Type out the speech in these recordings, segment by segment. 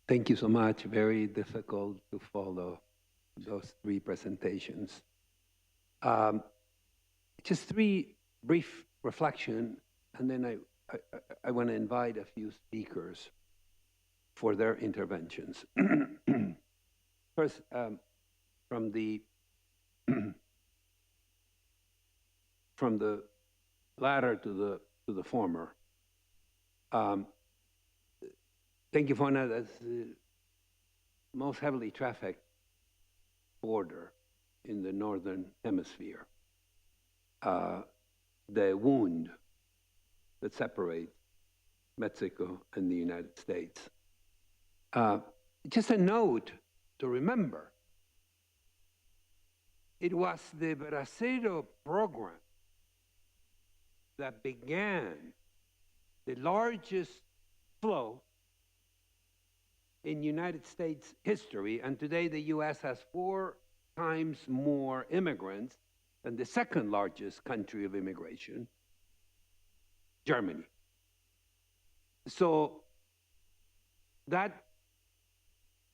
Thank you so much. Very difficult to follow those three presentations. Just three brief reflection, and then I want to invite a few speakers for their interventions. First, from the from the latter to the former. Thank you, Fona. That's the most heavily trafficked border in the northern hemisphere. The wound that separates Mexico and the United States. Just a note to remember, it was the Bracero program that began the largest flow in United States history, and today the U.S. has 4 times more immigrants than the second largest country of immigration, Germany. So that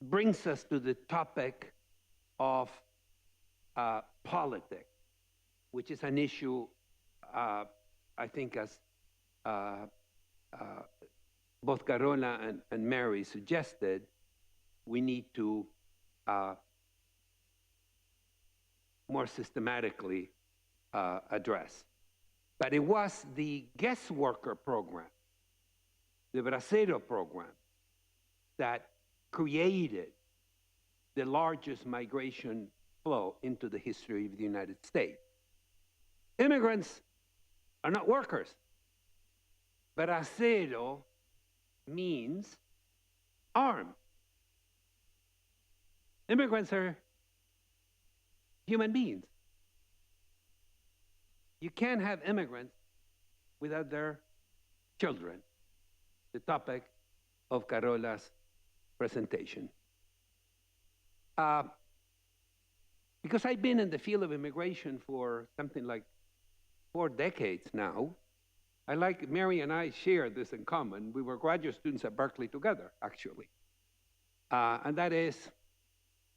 brings us to the topic of politics, which is an issue, I think, as both Carola and Mary suggested, we need to more systematically address. But it was the guest worker program, the Bracero program, that created the largest migration flow into the history of the United States. Immigrants are not workers. Bracero means arm. Immigrants are human beings. You can't have immigrants without their children, the topic of Carola's presentation. Because I've been in the field of immigration for something like 4 decades now, Mary and I share this in common. We were graduate students at Berkeley together, actually. And that is,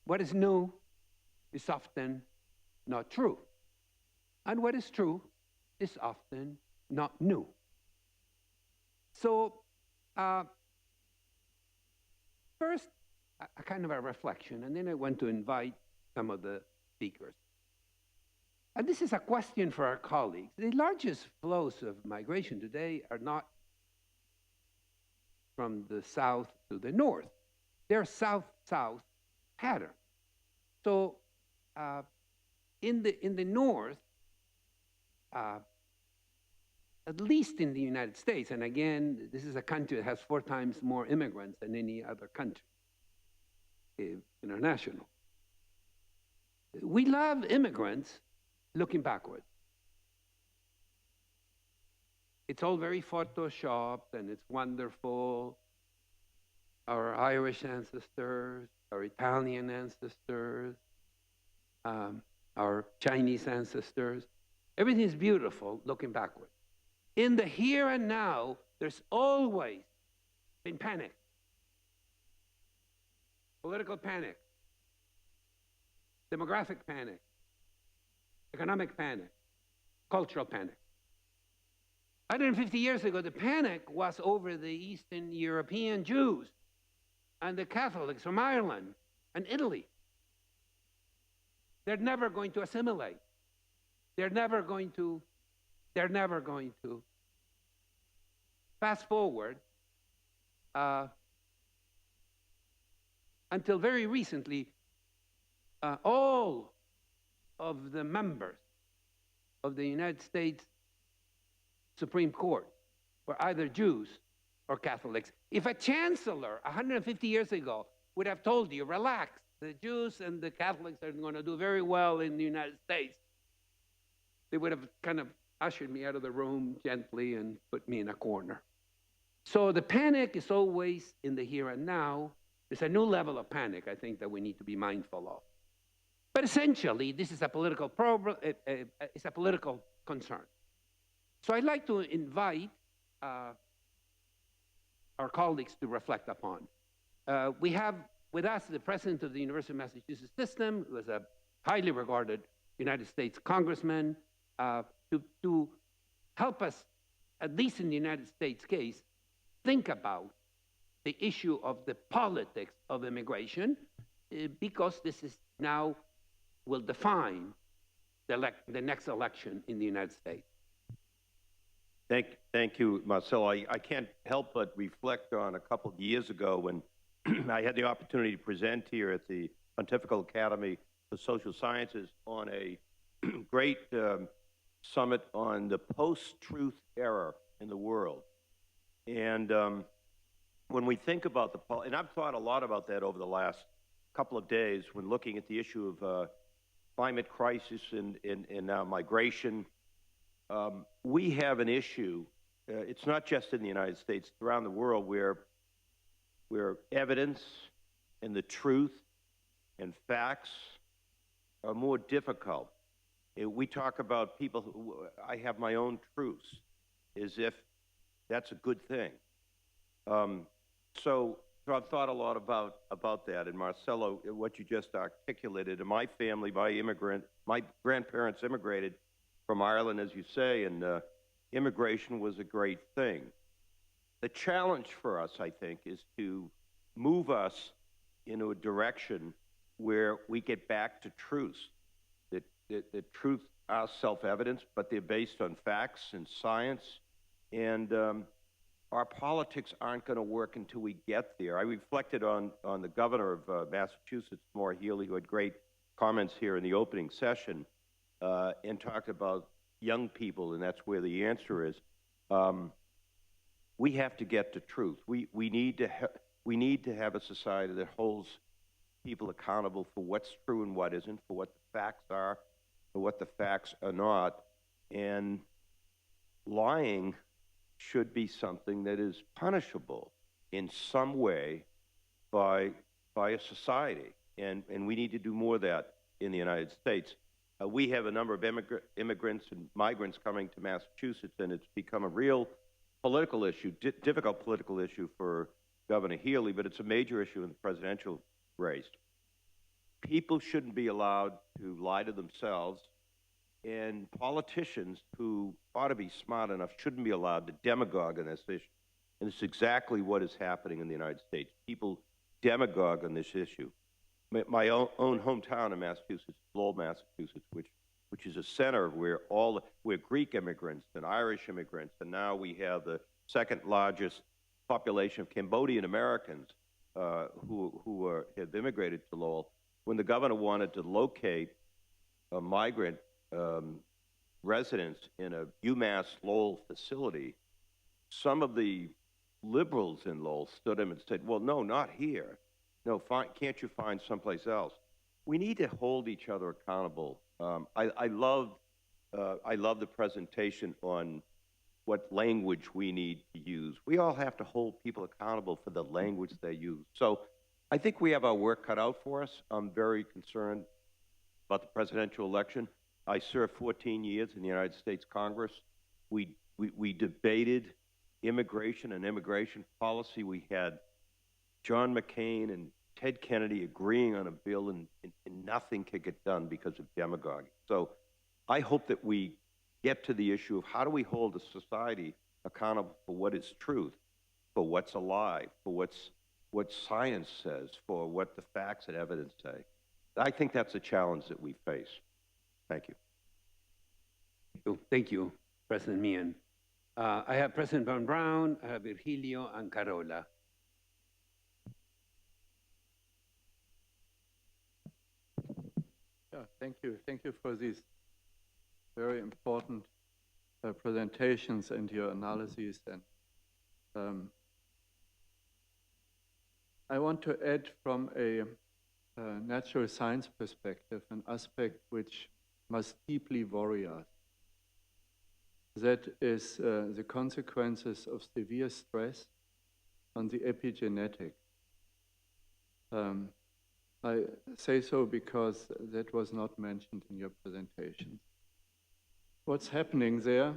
what is new is often not true. And what is true is often not new. So, first, a kind of a reflection, and then I want to invite some of the speakers. And this is a question for our colleagues. The largest flows of migration today are not from the south to the north. They're south-south pattern. So in the north, at least in the United States, and again, this is a country that has 4 times more immigrants than any other country, international. We love immigrants looking backwards. It's all very photoshopped and it's wonderful. Our Irish ancestors, our Italian ancestors, our Chinese ancestors, everything is beautiful looking backward. In the here and now, there's always been panic. Political panic, demographic panic, economic panic, cultural panic. 150 years ago, the panic was over the Eastern European Jews and the Catholics from Ireland and Italy. They're never going to assimilate. They're never going to. Fast forward, until very recently, all of the members of the United States Supreme Court were either Jews or Catholics. If a chancellor 150 years ago would have told you, relax, the Jews and the Catholics are going to do very well in the United States, they would have kind of ushered me out of the room gently and put me in a corner. So the panic is always in the here and now. There's a new level of panic, I think, that we need to be mindful of. But essentially, this is a political problem. It's a political concern. So I'd like to invite our colleagues to reflect upon. We have with us the president of the University of Massachusetts system, who is a highly regarded United States congressman, to help us, at least in the United States case, think about the issue of the politics of immigration, because this is now will define the next election in the United States. Thank you, Marcelo. I can't help but reflect on a couple of years ago when I had the opportunity to present here at the Pontifical Academy for Social Sciences on a great summit on the post-truth era in the world. And when we think about and I've thought a lot about that over the last couple of days when looking at the issue of climate crisis and now migration. We have an issue, it's not just in the United States, it's around the world where evidence and the truth and facts are more difficult. We talk about people who, I have my own truths, as if that's a good thing. So I've thought a lot about that. And Marcelo, what you just articulated, in my family, my grandparents immigrated from Ireland, as you say, and immigration was a great thing. The challenge for us, I think, is to move us into a direction where we get back to truths. That truths are self-evident, but they're based on facts and science, and our politics aren't going to work until we get there. I reflected on the governor of Massachusetts, Maura Healey, who had great comments here in the opening session, and talked about young people, and that's where the answer is. We have to get to truth. We need to have a society that holds people accountable for what's true and what isn't, for what the facts are, for what the facts are not. And lying should be something that is punishable in some way by a society. And we need to do more of that in the United States. We have a number of immigrants and migrants coming to Massachusetts, and it's become a real political issue, difficult political issue for Governor Healey, but it's a major issue in the presidential race. People shouldn't be allowed to lie to themselves, and politicians who ought to be smart enough shouldn't be allowed to demagogue on this issue. And it's exactly what is happening in the United States. People demagogue on this issue. My own hometown in Massachusetts, Lowell, Massachusetts, which is a center where Greek immigrants and Irish immigrants, and now we have the second largest population of Cambodian Americans who have immigrated to Lowell. When the governor wanted to locate a migrant residents in a UMass Lowell facility, some of the liberals in Lowell stood up and said, well, no, not here. No, can't you find someplace else? We need to hold each other accountable. I love the presentation on what language we need to use. We all have to hold people accountable for the language they use. So I think we have our work cut out for us. I'm very concerned about the presidential election. I served 14 years in the United States Congress. We debated immigration and immigration policy. We had John McCain and Ted Kennedy agreeing on a bill, and nothing could get done because of demagoguery. So I hope that we get to the issue of how do we hold a society accountable for what is truth, for what's a lie, for what science says, for what the facts and evidence say. I think that's a challenge that we face. Thank you. Thank you, President Meehan. I have President Von Braun, I have Virgilio, and Carola. Yeah, thank you. Thank you for these very important presentations and your analyses. And I want to add from a natural science perspective an aspect which must deeply worry us. That is the consequences of severe stress on the epigenetic. I say so because that was not mentioned in your presentation. What's happening there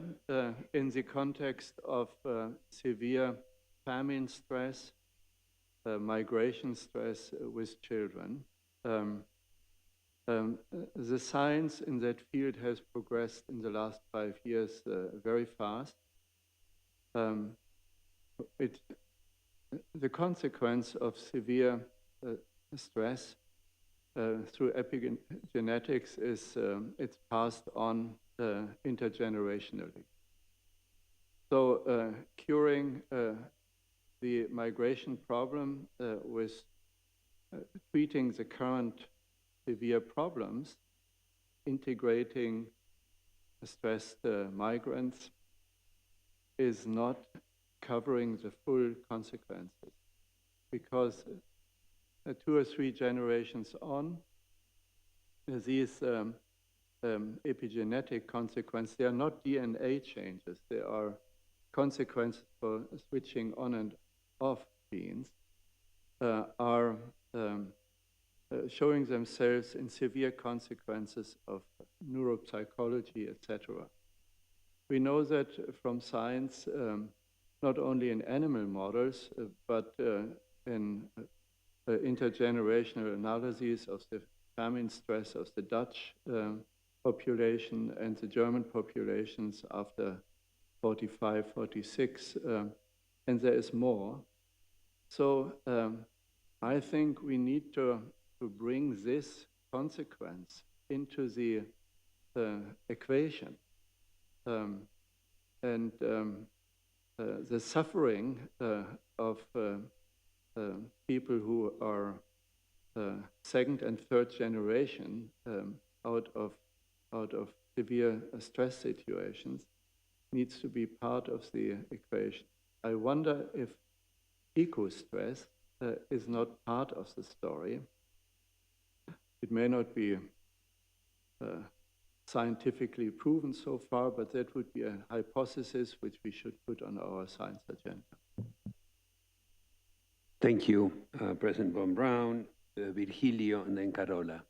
in the context of severe famine stress migration stress with children. The science in that field has progressed in the last 5 years very fast. The consequence of severe stress through epigenetics is it's passed on intergenerationally. So curing the migration problem with treating the current severe problems, integrating stressed migrants, is not covering the full consequences, because 2 or 3 generations on, these epigenetic consequences, they are not DNA changes, they are consequences for switching on and off genes, are showing themselves in severe consequences of neuropsychology, etc. We know that from science, not only in animal models, but in intergenerational analyses of the famine stress of the Dutch population and the German populations after 45, 46, and there is more. So I think we need to bring this consequence into the equation. The suffering of people who are second and third generation out of severe stress situations needs to be part of the equation. I wonder if eco-stress is not part of the story. It may not be scientifically proven so far, but that would be a hypothesis which we should put on our science agenda. Thank you, President von Braun, Virgilio, and then Carola.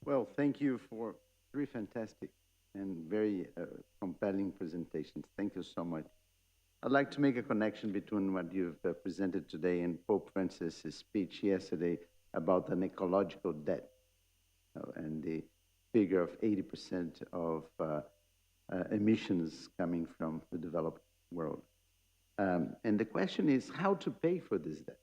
Well, thank you for 3 fantastic and very compelling presentations. Thank you so much. I'd like to make a connection between what you've presented today and Pope Francis' speech yesterday about an ecological debt and the figure of 80% of emissions coming from the developed world. And the question is how to pay for this debt.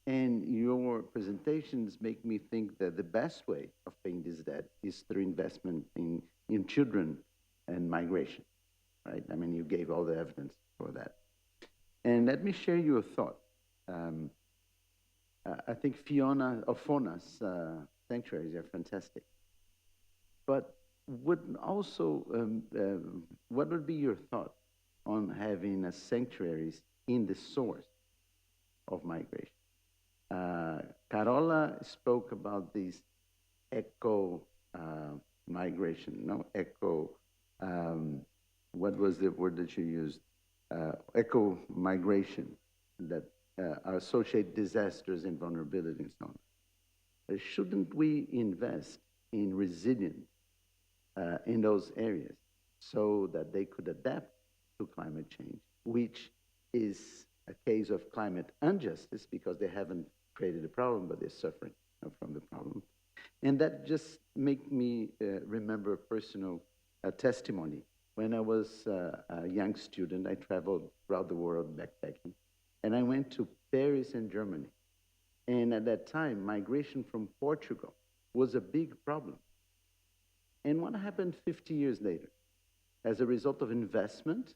And your presentations make me think that the best way of paying this debt is through investment in children and migration, right? I mean, you gave all the evidence for that. And let me share you a thought. I think Fauna's sanctuaries are fantastic. But what would be your thought on having sanctuaries in the source of migration? Carola spoke about this migration, what was the word that you used? Eco-migration that are associated disasters and vulnerability and so on. Shouldn't we invest in resilience in those areas so that they could adapt to climate change, which is a case of climate injustice because they haven't created a problem, but they're suffering from the problem. And that just make me remember a personal testimony. When I was a young student, I traveled throughout the world backpacking, and I went to Paris and Germany. And at that time, migration from Portugal was a big problem. And what happened 50 years later? As a result of investment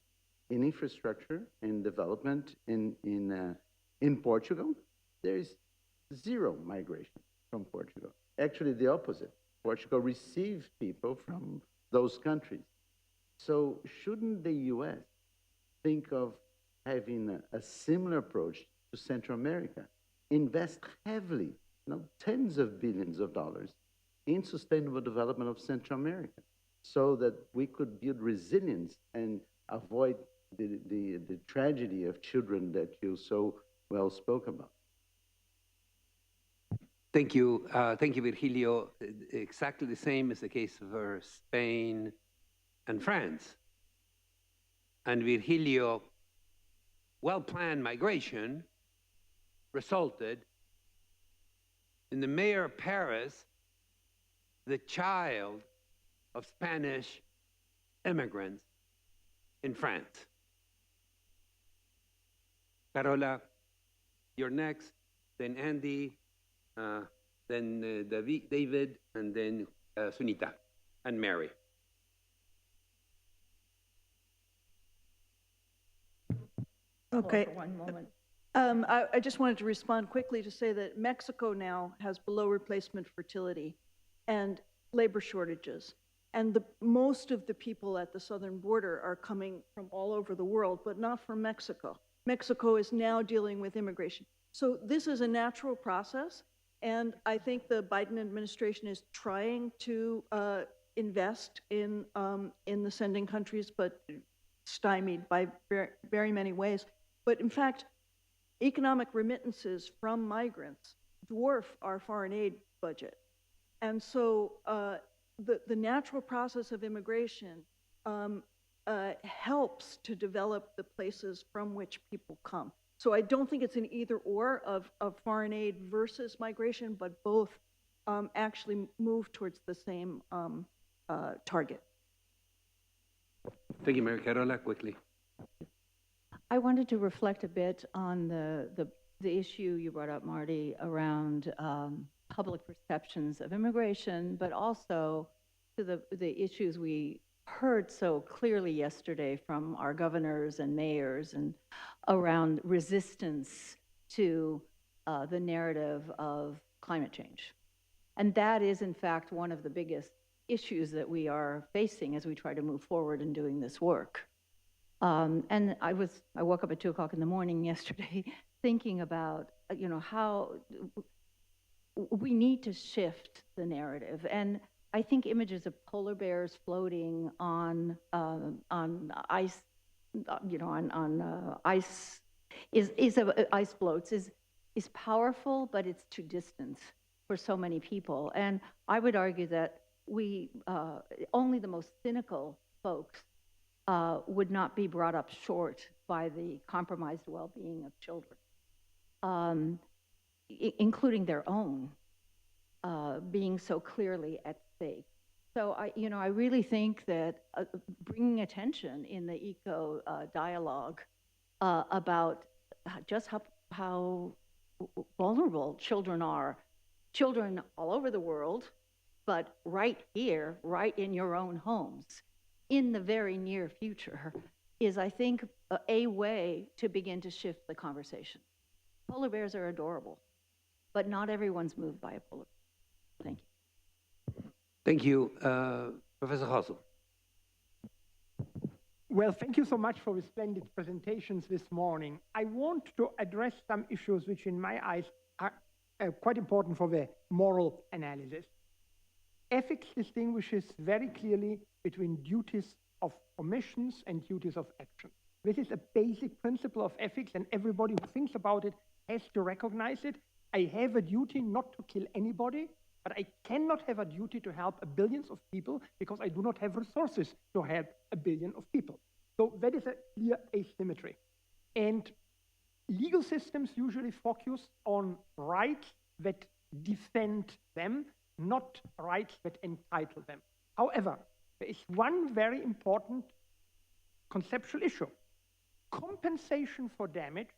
in infrastructure and development in Portugal, there is 0 migration from Portugal. Actually, the opposite. Portugal received people from those countries. So shouldn't the U.S. think of having a similar approach to Central America? Invest heavily, tens of billions of dollars in sustainable development of Central America so that we could build resilience and avoid the tragedy of children that you so well spoke about. Thank you, Virgilio. Exactly the same is the case for Spain and France. And Virgilio well-planned migration resulted in the mayor of Paris, the child of Spanish immigrants in France. Carola, you're next, then Andy, then David, and then Sunita, and Mary. Okay. For one moment. I just wanted to respond quickly to say that Mexico now has below replacement fertility and labor shortages. And most of the people at the southern border are coming from all over the world, but not from Mexico. Mexico is now dealing with immigration. So this is a natural process. And I think the Biden administration is trying to invest in the sending countries, but stymied by very, very many ways. But in fact, economic remittances from migrants dwarf our foreign aid budget. And so the natural process of immigration helps to develop the places from which people come. So I don't think it's an either or of foreign aid versus migration, but both actually move towards the same target. Thank you, Mary. Carola, quickly. I wanted to reflect a bit on the issue you brought up, Marty, around public perceptions of immigration, but also to the issues we heard so clearly yesterday from our governors and mayors and around resistance to the narrative of climate change. And that is, in fact, one of the biggest issues that we are facing as we try to move forward in doing this work. And I woke up at 2 o'clock in the morning yesterday thinking about, how we need to shift the narrative. And I think images of polar bears floating on ice, on ice ice floats is powerful, but it's too distant for so many people. And I would argue that only the most cynical folks would not be brought up short by the compromised well-being of children, including their own, being so clearly at stake. So I really think that bringing attention in the eco dialogue about just how vulnerable children are, children all over the world, but right here, right in your own homes, in the very near future, is, I think, a way to begin to shift the conversation. Polar bears are adorable, but not everyone's moved by a polar bear. Thank you. Thank you. Professor Hassel. Well, thank you so much for the splendid presentations this morning. I want to address some issues which, in my eyes, are quite important for the moral analysis. Ethics distinguishes very clearly between duties of omissions and duties of action. This is a basic principle of ethics, and everybody who thinks about it has to recognize it. I have a duty not to kill anybody, but I cannot have a duty to help billions of people because I do not have resources to help a billion of people. So that is a clear asymmetry. And legal systems usually focus on rights that defend them, not rights that entitle them. However, there is one very important conceptual issue. Compensation for damage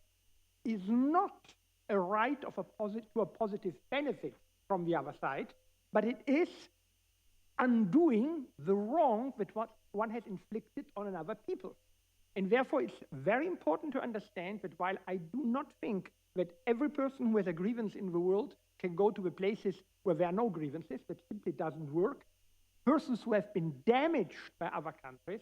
is not a right of to a positive benefit from the other side, but it is undoing the wrong that one has inflicted on another people. And therefore, it's very important to understand that while I do not think that every person who has a grievance in the world can go to the places where there are no grievances, that simply doesn't work, persons who have been damaged by other countries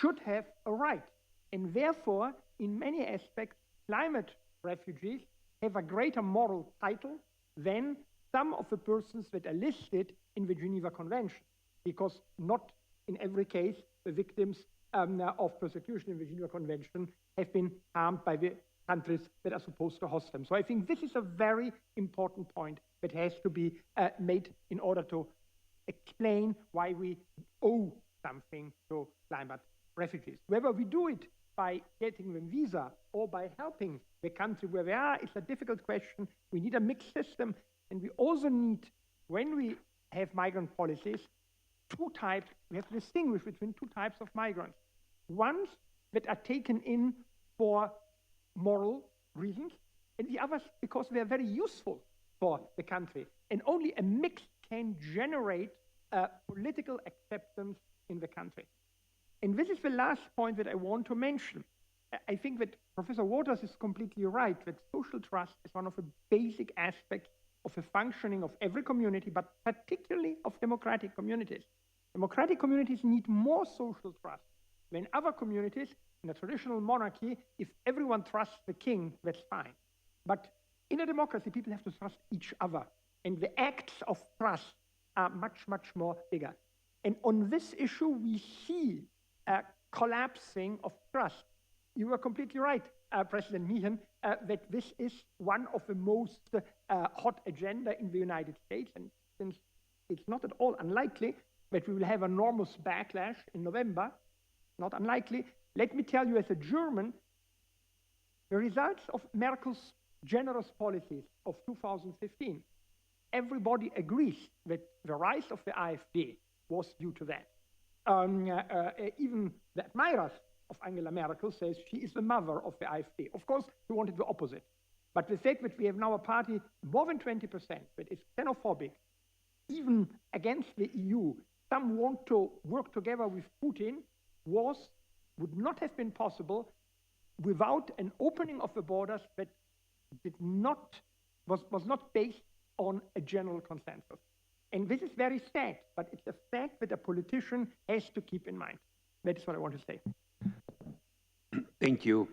should have a right. And therefore, in many aspects, climate refugees have a greater moral title than some of the persons that are listed in the Geneva Convention, because not in every case the victims of persecution in the Geneva Convention have been harmed by the countries that are supposed to host them. So I think this is a very important point that has to be made in order to explain why we owe something to climate refugees. Whether we do it by getting them visa or by helping the country where they are, it's a difficult question. We need a mixed system, and we also need, when we have migrant policies, two types. We have to distinguish between two types of migrants. Ones that are taken in for moral reasons, and the others because they are very useful for the country. And only a mix can generate political acceptance in the country. And this is the last point that I want to mention. I think that Professor Waters is completely right, that social trust is one of the basic aspects of the functioning of every community, but particularly of democratic communities. Democratic communities need more social trust than other communities. In a traditional monarchy, if everyone trusts the king, that's fine. But in a democracy, people have to trust each other. And the acts of trust are much, much more bigger. And on this issue, we see a collapsing of trust. You were completely right, President Meehan, that this is one of the most hot agenda in the United States. And since it's not at all unlikely that we will have enormous backlash in November, not unlikely, let me tell you as a German, the results of Merkel's generous policies of 2015, everybody agrees that the rise of the AfD was due to that. Even the admirers of Angela Merkel says she is the mother of the AfD. Of course, we wanted the opposite. But the fact that we have now a party more than 20% that is xenophobic, even against the EU, some want to work together with Putin, would not have been possible without an opening of the borders that was not based on a general consensus. And this is very sad, but it's a fact that a politician has to keep in mind. That is what I want to say. Thank you.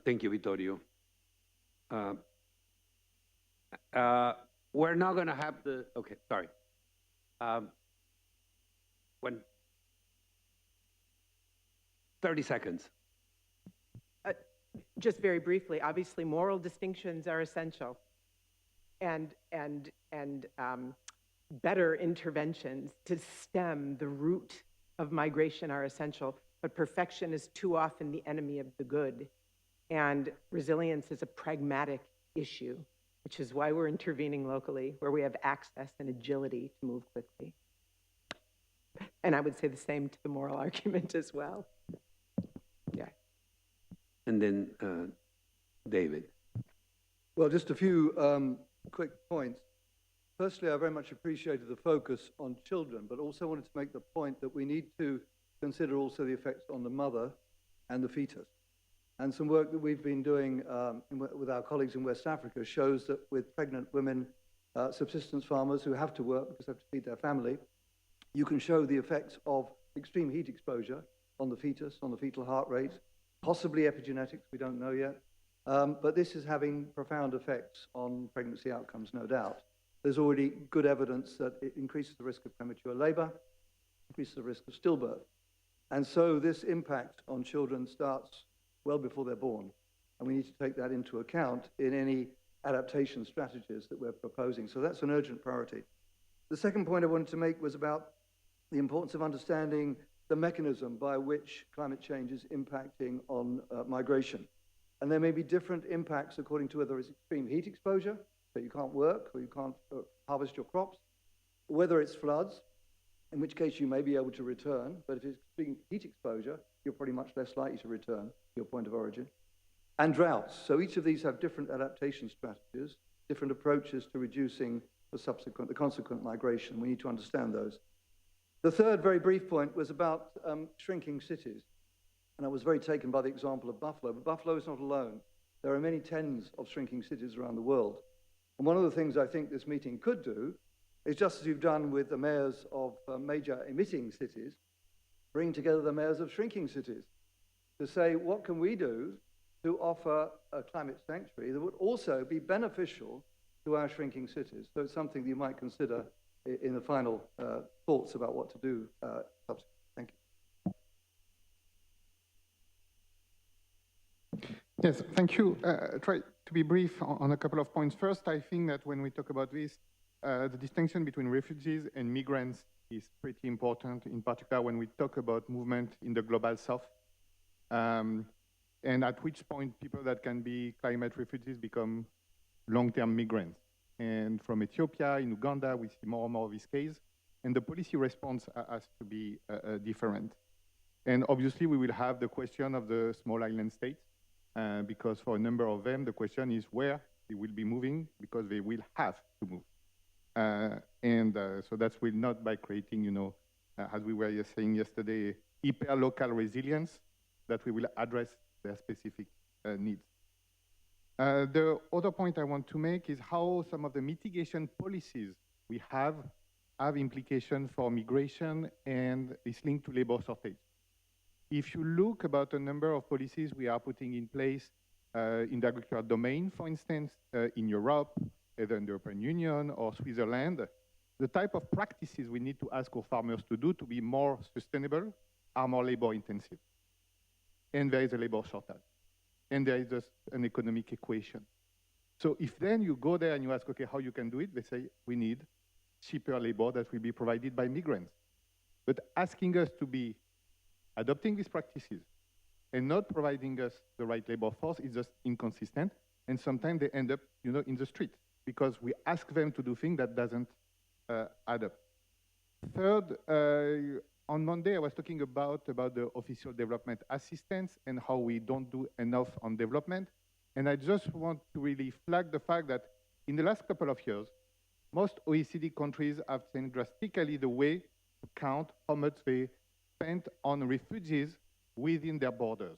Thank you, Vittorio. We're not going to have the, okay, sorry. When 30 seconds. Just very briefly, obviously moral distinctions are essential, and better interventions to stem the root of migration are essential, but perfection is too often the enemy of the good, and resilience is a pragmatic issue, which is why we're intervening locally, where we have access and agility to move quickly. And I would say the same to the moral argument as well. Yeah. And then David. Well, just a few quick points. Firstly, I very much appreciated the focus on children, but also wanted to make the point that we need to consider also the effects on the mother and the fetus. And some work that we've been doing with our colleagues in West Africa shows that with pregnant women, subsistence farmers who have to work because they have to feed their family, you can show the effects of extreme heat exposure on the fetus, on the fetal heart rate, possibly epigenetics, we don't know yet. But this is having profound effects on pregnancy outcomes, no doubt. There's already good evidence that it increases the risk of premature labor, increases the risk of stillbirth. And so this impact on children starts well before they're born. And we need to take that into account in any adaptation strategies that we're proposing. So that's an urgent priority. The second point I wanted to make was about the importance of understanding the mechanism by which climate change is impacting on migration. And there may be different impacts according to whether it's extreme heat exposure, so you can't work or you can't harvest your crops, whether it's floods, in which case you may be able to return, but if it's extreme heat exposure, you're pretty much less likely to return to your point of origin. And droughts. So each of these have different adaptation strategies, different approaches to reducing the consequent migration. We need to understand those. The third very brief point was about shrinking cities. And I was very taken by the example of Buffalo, but Buffalo is not alone. There are many tens of shrinking cities around the world. And one of the things I think this meeting could do is, just as you've done with the mayors of major emitting cities, bring together the mayors of shrinking cities to say, what can we do to offer a climate sanctuary that would also be beneficial to our shrinking cities? So it's something that you might consider in the final thoughts about what to do. Thank you. Yes, thank you. Try to be brief on a couple of points. First, I think that when we talk about this, the distinction between refugees and migrants is pretty important, in particular when we talk about movement in the global south. and at which point people that can be climate refugees become long-term migrants. And from Ethiopia, in Uganda, we see more and more of these cases, and the policy response has to be different. And obviously, we will have the question of the small island states, because for a number of them, the question is where they will be moving, because they will have to move. So that will not by creating, as we were saying yesterday, hyper-local resilience, that we will address their specific needs. The other point I want to make is how some of the mitigation policies we have implications for migration and is linked to labor shortage. If you look about a number of policies we are putting in place in the agricultural domain, for instance, in Europe, either in the European Union or Switzerland, the type of practices we need to ask our farmers to do to be more sustainable are more labor intensive. And there is a labor shortage. And there is just an economic equation. So if then you go there and you ask, okay, how you can do it? They say, we need cheaper labor that will be provided by migrants. But asking us to be adopting these practices and not providing us the right labor force is just inconsistent. And sometimes they end up, in the street because we ask them to do things that doesn't add up. Third, on Monday, I was talking about the official development assistance and how we don't do enough on development. And I just want to really flag the fact that in the last couple of years, most OECD countries have changed drastically the way to count how much they spent on refugees within their borders.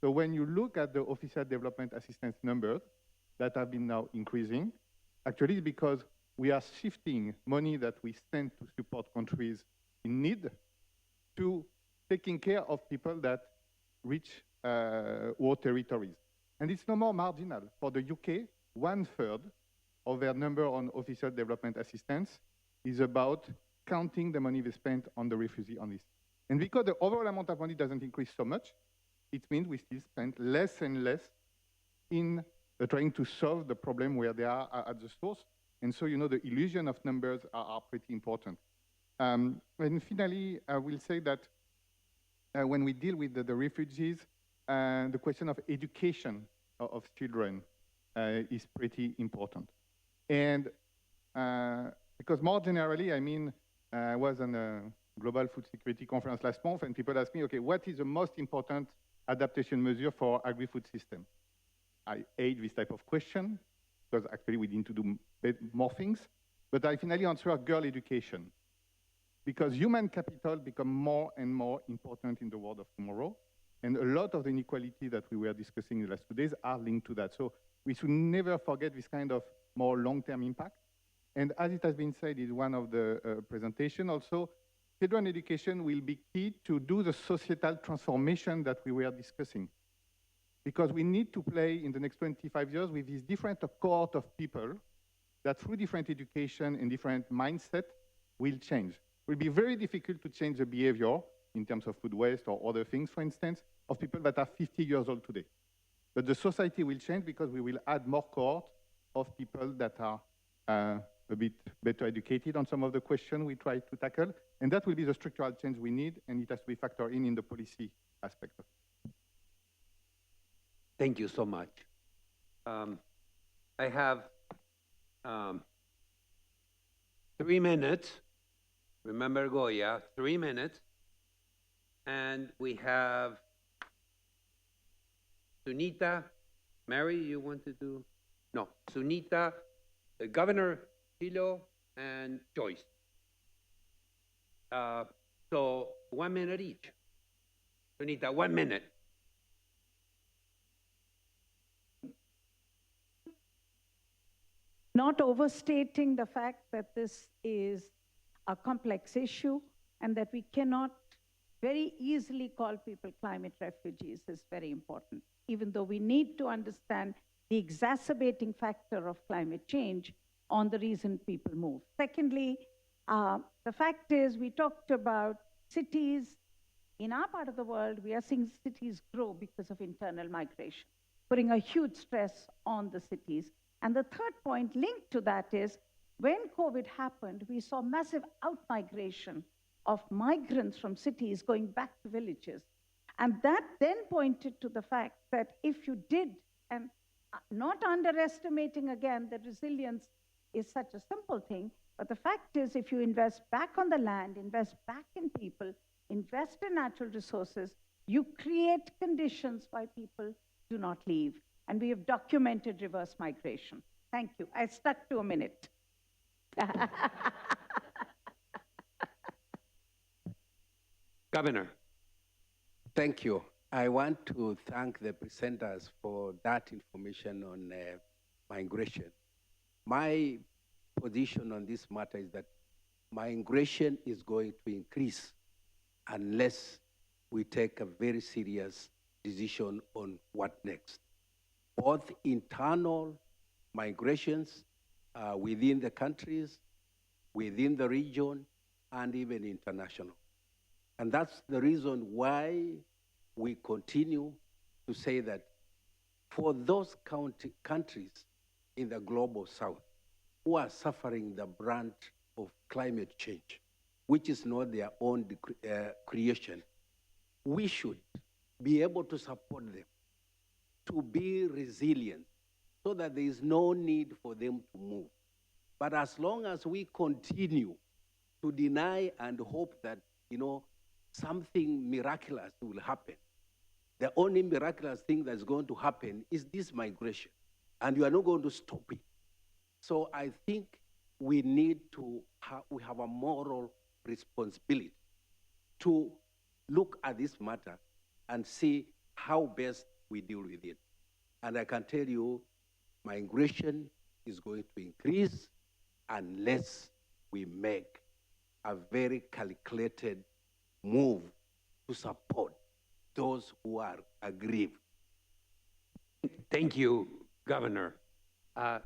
So when you look at the official development assistance numbers that have been now increasing, actually it's because we are shifting money that we send to support countries in need to taking care of people that reach war territories. And it's no more marginal. For the UK, 1/3 of their number on official development assistance is about counting the money they spent on the refugee on this. And because the overall amount of money doesn't increase so much, it means we still spend less and less in trying to solve the problem where they are at the source. And so, the illusion of numbers are pretty important. And finally, I will say that when we deal with the refugees, the question of education of children is pretty important. And because more generally, I was on a global food security conference last month, and people asked me, okay, what is the most important adaptation measure for agri-food system? I hate this type of question, because actually we need to do more things. But I finally answer girl education. Because human capital become more and more important in the world of tomorrow. And a lot of the inequality that we were discussing in the last 2 days are linked to that. So we should never forget this kind of more long-term impact. And as it has been said in one of the presentation also, children education will be key to do the societal transformation that we were discussing. Because we need to play in the next 25 years with these different cohort of people that through different education and different mindset will change. It will be very difficult to change the behavior in terms of food waste or other things, for instance, of people that are 50 years old today. But the society will change because we will add more cohort of people that are a bit better educated on some of the questions we try to tackle. And that will be the structural change we need, and it has to be factored in the policy aspect of it. Thank you so much. I have 3 minutes. Remember Goya, 3 minutes. And we have Sunita. Mary, you want to do? No, Sunita, Governor Hilo, and Joyce. So 1 minute each. Sunita, 1 minute. Not overstating the fact that this is a complex issue and that we cannot very easily call people climate refugees is very important, even though we need to understand the exacerbating factor of climate change on the reason people move. Secondly, the fact is we talked about cities. In our part of the world, we are seeing cities grow because of internal migration, putting a huge stress on the cities. And the third point linked to that is when COVID happened, we saw massive out-migration of migrants from cities going back to villages. And that then pointed to the fact that if you did, and not underestimating again that resilience is such a simple thing, but the fact is if you invest back on the land, invest back in people, invest in natural resources, you create conditions why people do not leave. And we have documented reverse migration. Thank you. I stuck to a minute. Governor. Thank you. I want to thank the presenters for that information on migration. My position on this matter is that migration is going to increase unless we take a very serious decision on what next. Both internal migrations within the countries, within the region, and even international. And that's the reason why we continue to say that for those countries in the global south who are suffering the brunt of climate change, which is not their own creation, we should be able to support them to be resilient so that there is no need for them to move. But as long as we continue to deny and hope that, something miraculous will happen, the only miraculous thing that's going to happen is this migration, and you are not going to stop it. So I think we need to we have a moral responsibility to look at this matter and see how best we deal with it. And I can tell you, migration is going to increase unless we make a very calculated move to support those who are aggrieved. Thank you, Governor.